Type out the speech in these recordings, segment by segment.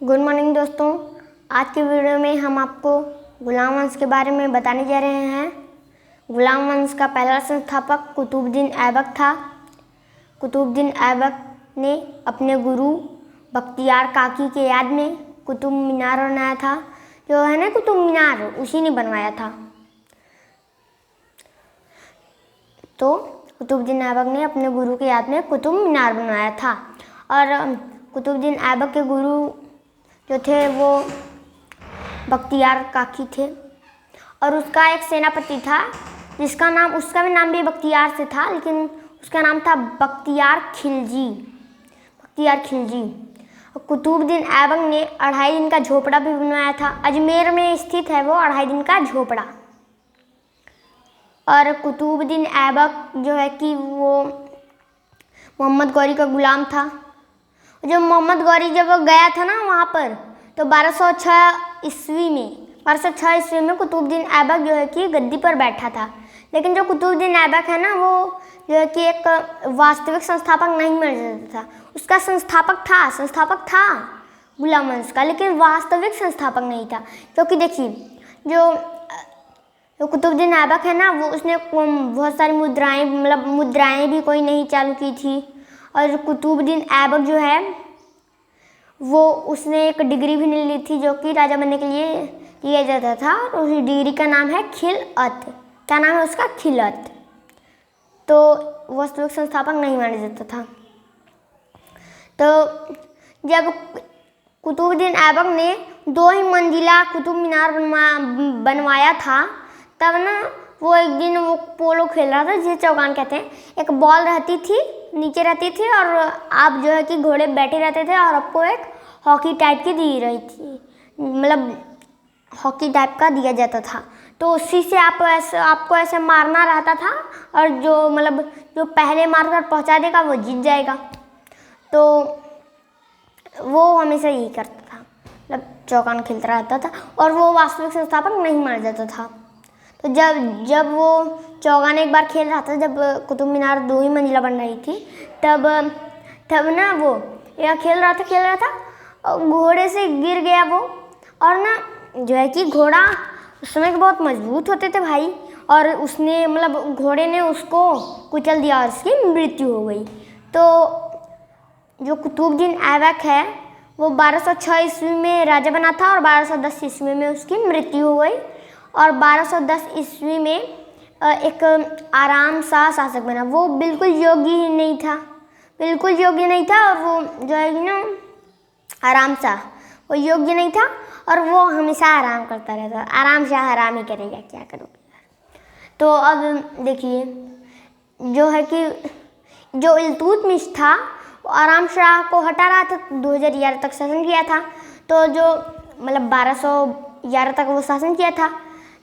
Good morning दोस्तों। आज के वीडियो में हम आपको गुलाम वंश के बारे में बताने जा रहे हैं। गुलाम वंश का पहला संस्थापक कुतुबुद्दीन ऐबक था। कुतुबुद्दीन ऐबक ने अपने गुरु बख्तियार काकी के याद में कुतुब मीनार बनाया था। जो है ना कुतुब मीनार, उसी ने बनवाया था। तो कुतुबुद्दीन ऐबक ने अपने गुरु के याद में कुतुब मीनार बनवाया था। और कुतुबुद्दीन ऐबक के गुरु जो थे वो बख्तियार काकी थे। और उसका एक सेनापति था उसका भी नाम भी बख्तियार से था, लेकिन उसका नाम था बख्तियार खिलजी। कुतुबुद्दीन ऐबक ने 2.5 दिन का झोपड़ा भी बनवाया था। अजमेर में स्थित है वो 2.5 दिन का झोपड़ा। और कुतुबुद्दीन ऐबक जो है कि वो मोहम्मद गौरी का गुलाम था। जब मोहम्मद गौरी जब वो गया था ना वहाँ पर, तो 1206 ईस्वी में कुतुबुद्दीन ऐबक जो है कि गद्दी पर बैठा था। लेकिन जो कुतुबुद्दीन ऐबक है ना, वो जो है कि एक वास्तविक संस्थापक नहीं माना जाता था। उसका संस्थापक था गुलाम वंश का, लेकिन वास्तविक संस्थापक नहीं था। क्योंकि देखिए जो कुतुबुद्दीन ऐबक है ना, वो उसने बहुत सारी मुद्राएं भी कोई नहीं चालू की थी। और कुतुबुद्दीन ऐबक जो है वो उसने एक डिग्री भी नहीं ली थी, जो कि राजा बनने के लिए लिया जाता था। और उस डिग्री का नाम है खिलअत। क्या नाम है उसका? खिलअत। तो वास्तविक संस्थापक नहीं माना जाता था। तो जब कुतुबुद्दीन ऐबक ने 2 ही मंजिला कुतुब मीनार बनवाया था, तब ना वो एक दिन वो पोलो खेल रहा था, जिसे चौगान कहते हैं। एक बॉल रहती थी, नीचे रहती थी, और आप जो है कि घोड़े बैठे रहते थे, और आपको एक हॉकी टाइप की दी रही थी, हॉकी टाइप का दिया जाता था। तो उसी से आपको ऐसे मारना रहता था, और जो पहले मारकर पहुंचा देगा वो जीत जाएगा। तो वो हमेशा यही करता था, चौगान खेलता रहता था, और वो वास्तविक संस्थापक नहीं माना जाता था। तो जब वो चौगान एक बार खेल रहा था, जब कुतुब मीनार 2 ही मंजिला बन रही थी, तब ना वो यह खेल रहा था, और घोड़े से गिर गया वो। और ना जो है कि घोड़ा उस समय के बहुत मजबूत होते थे भाई, और उसने घोड़े ने उसको कुचल दिया और उसकी मृत्यु हो गई। तो जो कुतुबुद्दीन ऐबक है वो 1206 ईस्वी में राजा बना था, और 1210 ईस्वी में उसकी मृत्यु हो गई। और 1210 ईस्वी में एक आराम सा शासक बना। वो बिल्कुल योग्य ही नहीं था, और वो जो है ना आराम सा, वो योग्य नहीं था, और वो हमेशा आराम करता रहता। आराम से आराम ही करेगा, क्या करोगे। तो अब देखिए जो है कि जो इल्तुतमिश था वो आराम शाह को हटा रहा था, 2011 तक शासन किया था। तो जो 1211 तक वो शासन किया था।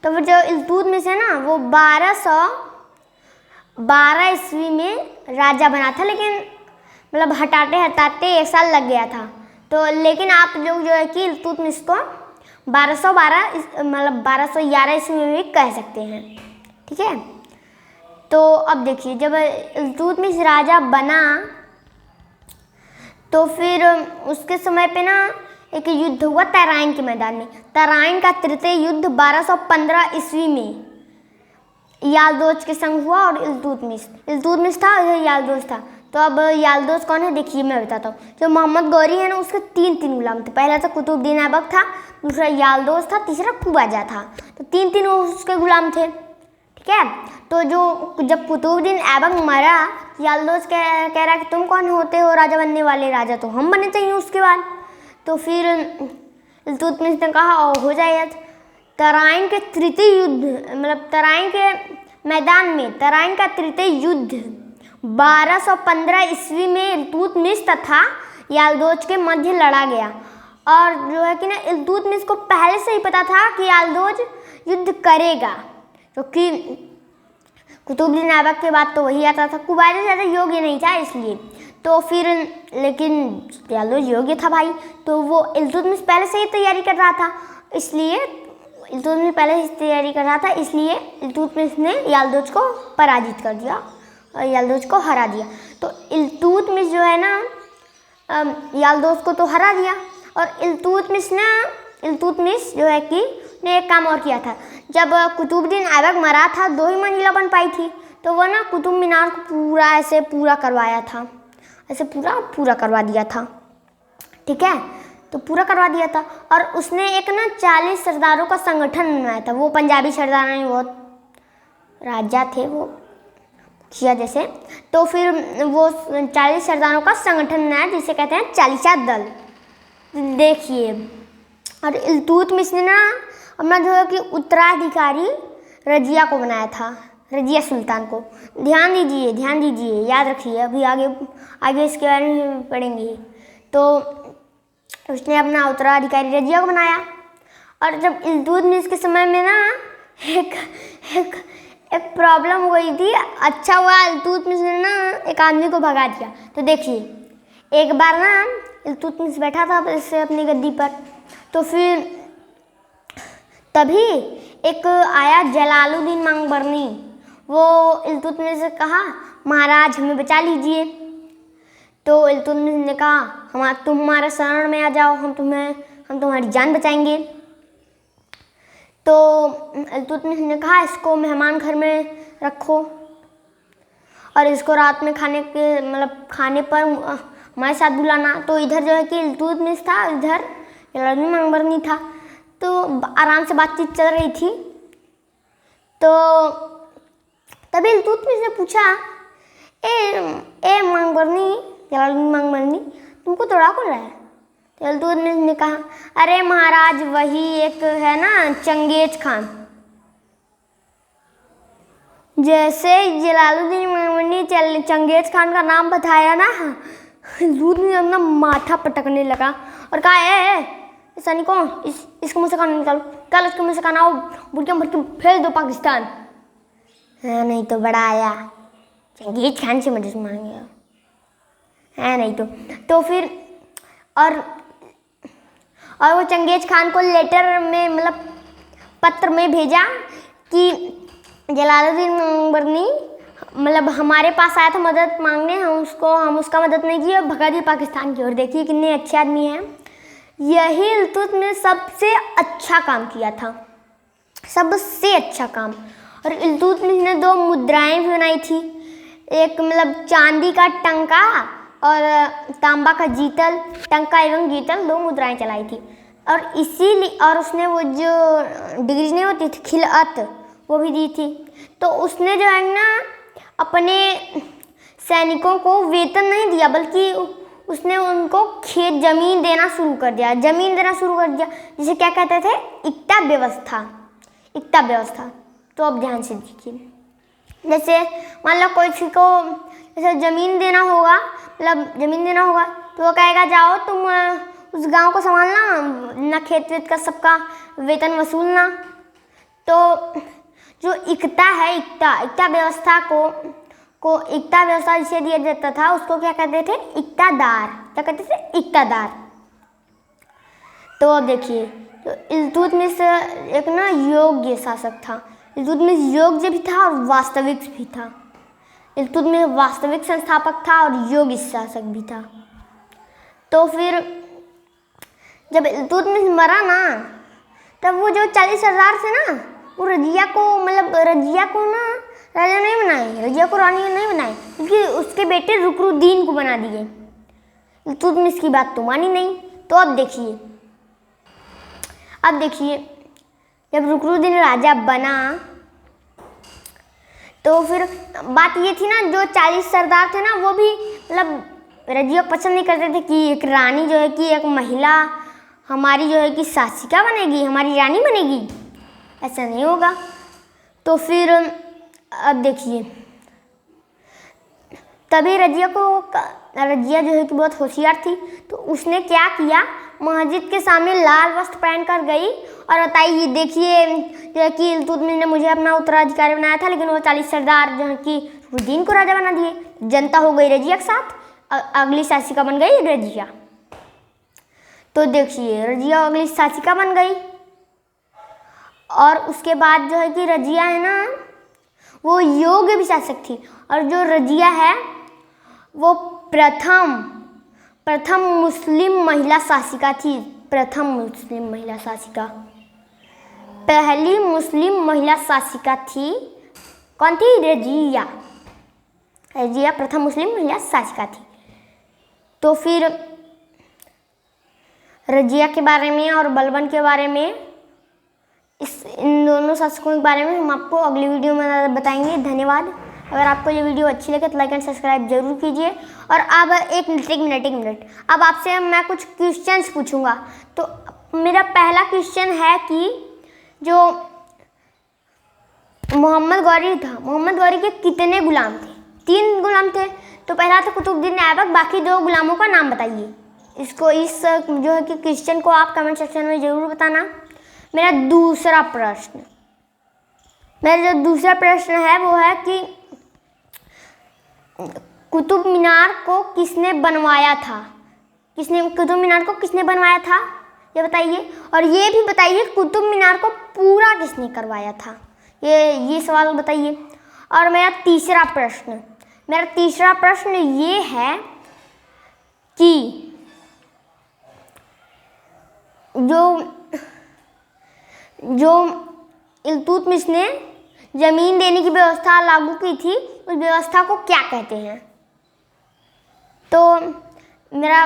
तो फिर जो इल्तुतमिश है ना, वो 1212 ईस्वी में राजा बना था, लेकिन हटाते 1 साल लग गया था। तो लेकिन आप लोग जो है कि इल्तुतमिश को 1211 ईस्वी में भी कह सकते हैं, ठीक है। तो अब देखिए जब इल्तुतमिश राजा बना, तो फिर उसके समय पे ना एक युद्ध हुआ तराइन के मैदान में। तराइन का तृतीय युद्ध 1215 ईस्वी में यालदोज के संग हुआ, और इल्तुतमिश था, यालदोज था। तो अब यालदोज कौन है देखिए मैं बताता हूँ। जो मोहम्मद गौरी है ना, उसके 3 गुलाम थे। पहला था कुतुबुद्दीन ऐबक था, दूसरा यालदोज था, तीसरा कुबाजा था। तो 3 उसके गुलाम थे, ठीक है। तो जब कुतुबुद्दीन ऐबक मरा, यालदोज कह रहा कि तुम कौन होते हो राजा बनने वाले? राजा तो हम बनने चाहिए उसके बाद। तो फिर इल्तुतमिश ने कहा हो जाए। तराइन के तृतीय युद्ध तराइन के मैदान में तराइन का तृतीय युद्ध 1215 ईस्वी में इल्तुतमिश तथा यालदोज के मध्य लड़ा गया। और जो है कि ना इल्तुतमिश को पहले से ही पता था कि यालदोज युद्ध करेगा, क्योंकि कुतुबुद्दीन ऐबक के बाद तो वही आता था। कुबाजा ज़्यादा योग्य नहीं था इसलिए। तो फिर लेकिन यालदोज योग्य था भाई, तो वो इल्तुतमिश पहले से ही तैयारी कर रहा था, इसलिए इल्तुतमिश ने यालदोज को पराजित कर दिया और यालदोज को हरा दिया। तो इल्तुतमिश जो है ना यालदोज को तो हरा दिया, और इल्तुतमिश जो है कि ने एक काम और किया था। जब कुतुबुद्दीन ऐबक मरा था 2 ही मंजिला बन पाई थी, तो वो ना कुतुब मीनार को पूरा ऐसे पूरा करवाया था, ऐसे पूरा करवा दिया था। ठीक है, तो पूरा करवा दिया था। और उसने एक ना 40 सरदारों का संगठन बनाया था। वो पंजाबी सरदार नहीं, बहुत राजा थे वो, किया जैसे। तो फिर वो 40 सरदारों का संगठन बनाया जिसे कहते हैं चालीसा दल। देखिए, और इल्तुतमिश ने ना अपना जो है कि उत्तराधिकारी रजिया को बनाया था, रजिया सुल्तान को। ध्यान दीजिए, याद रखिए, अभी आगे इसके बारे में पढ़ेंगे। तो उसने अपना उत्तराधिकारी रजिया को बनाया। और जब इल्तुतमिश के समय में ना एक प्रॉब्लम हो गई थी। अच्छा हुआ इल्तुतमिश ने ना एक आदमी को भगा दिया। तो देखिए, एक बार ना इल्तुतमिश बैठा था इससे अपनी गद्दी पर, तो फिर तभी एक आया जलालुद्दीन मंगबरनी। वो इल्तुतमिश से कहा, महाराज हमें बचा लीजिए। तो इल्तुतमिश ने कहा, तुम हमारे शरण में आ जाओ, हम तुम्हारी जान बचाएंगे। तो इल्तुतमिश ने कहा, इसको मेहमान घर में रखो और इसको रात में खाने पर हमारे साथ बुलाना। तो इधर जो है कि इल्तुतमिश था, इधर जलालुद्दीन मंगबरनी था। तो आराम से बातचीत चल रही थी। तो तभी इल्तुतमिश ने पूछा, जलालुद्दीन मंगबरनी, तुमको तोड़ा कौन रहा है? तो इल्तुतमिश ने कहा, अरे महाराज, वही एक है ना चंगेज खान। जैसे जलालुद्दीन मंगबरनी चंगेज खान का नाम बताया ना, इल्तुतमिश अपना माथा पटकने लगा और कहा, ऐसा नहीं कौन, इसको मुझसे खाना निकालो, कल इसको मुझसे खाना हो, बुढ़िया भर के भेज दो पाकिस्तान। हाँ, नहीं तो बड़ा आया, चंगेज खान से मदद मांगेगा, है नहीं तो फिर और वो चंगेज खान को लेटर में पत्र में भेजा कि जलालुद्दीन मंगबरनी हमारे पास आया था मदद मांगने, हम उसका मदद नहीं की और भगा दी पाकिस्तान की ओर। देखिए कितने अच्छे आदमी हैं। यही इल्तुतमिश ने सबसे अच्छा काम किया था, सबसे अच्छा काम। और इल्तुतमिश ने 2 मुद्राएं भी बनाई थी, एक चांदी का टंका और तांबा का जीतल। टंका एवं जीतल 2 मुद्राएं चलाई थी। और इसीलिए और उसने वो जो डिग्री नहीं होती थी खिलअत, वो भी दी थी। तो उसने जो है ना अपने सैनिकों को वेतन नहीं दिया, बल्कि उसने उनको खेत जमीन देना शुरू कर दिया, जिसे क्या कहते थे, इक्ता व्यवस्था। तो अब ध्यान से देखिए, जैसे मान लो कोई किसी को जैसे जमीन देना होगा, तो वो कहेगा, जाओ तुम उस गांव को संभालना, ना खेत वेत का सबका वेतन वसूलना। तो जो इक्ता है, इक्ता व्यवस्था को इक्ता व्यवस्था जिसे दिया जाता था, उसको क्या कहते थे, इक्तादार। तो अब देखिए, तो इल्तुतमिश एक ना योग्य शासक था। इल्तुतमिश योग्य भी था और वास्तविक भी था। इल्तुतमिश वास्तविक संस्थापक था और योग्य शासक भी था। तो फिर जब इल्तुतमिश मरा ना, तब वो जो 40 सरदार थे ना, वो रजिया को ना राजा नहीं बनाए, रजिया को रानी नहीं बनाए, क्योंकि उसके बेटे रुकनुद्दीन को बना दिए। इल्तुतमिश की बात तो मानी नहीं। तो अब देखिए, जब रुकनुद्दीन राजा बना, तो फिर बात ये थी ना, जो 40 सरदार थे ना, वो भी रजिया को पसंद नहीं करते थे कि एक रानी जो है कि एक महिला हमारी जो है कि शासिका बनेगी, हमारी रानी बनेगी, ऐसा नहीं होगा। तो फिर अब देखिए, तभी रजिया जो है कि बहुत होशियार थी। तो उसने क्या किया, मस्जिद के सामने लाल वस्त्र पहनकर गई और बताई, ये देखिए जो है कि इल्तुतमिश ने मुझे अपना उत्तराधिकारी बनाया था, लेकिन वो 40 सरदार जो है कि रुकनुद्दीन को राजा बना दिए। जनता हो गई रजिया के साथ, अगली शासिका बन गई रजिया। तो देखिए, रजिया अगली शासिका बन गई। और उसके बाद जो है कि रजिया है ना, वो योग्य भी शासक थी। और जो रजिया है, वो प्रथम प्रथम मुस्लिम महिला शासिका थी? प्रथम मुस्लिम महिला शासिका, पहली मुस्लिम महिला शासिका थी, कौन थी? रजिया। रजिया प्रथम मुस्लिम महिला शासिका थी। तो फिर रजिया के बारे में और बलबन के बारे में, इन दोनों शासकों के बारे में हम आपको अगली वीडियो में बताएंगे। धन्यवाद। अगर आपको ये वीडियो अच्छी लगे तो लाइक एंड सब्सक्राइब जरूर कीजिए। और अब एक मिनट, अब आपसे मैं कुछ क्वेश्चंस पूछूंगा। तो मेरा पहला क्वेश्चन है कि जो मोहम्मद गौरी था, मोहम्मद गौरी के कितने गुलाम थे? 3 गुलाम थे। तो पहला था कुतुबुद्दीन ऐबक, बाकी 2 गुलामों का नाम बताइए। इसको इस जो है कि क्वेश्चन को आप कमेंट सेक्शन में ज़रूर बताना। मेरा दूसरा प्रश्न है वो है कि कुतुब मीनार को किसने बनवाया था? कुतुब मीनार को किसने बनवाया था ये बताइए। और ये भी बताइए कुतुब मीनार को पूरा किसने करवाया था? ये सवाल बताइए। और मेरा तीसरा प्रश्न ये है कि जो इल्तुतमिश ने जमीन देने की व्यवस्था लागू की थी, उस व्यवस्था को क्या कहते हैं? तो मेरा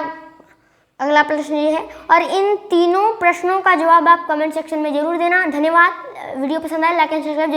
अगला प्रश्न ये है। और इन तीनों प्रश्नों का जवाब आप कमेंट सेक्शन में जरूर देना। धन्यवाद। वीडियो पसंद आए लाइक एंड सब्सक्राइब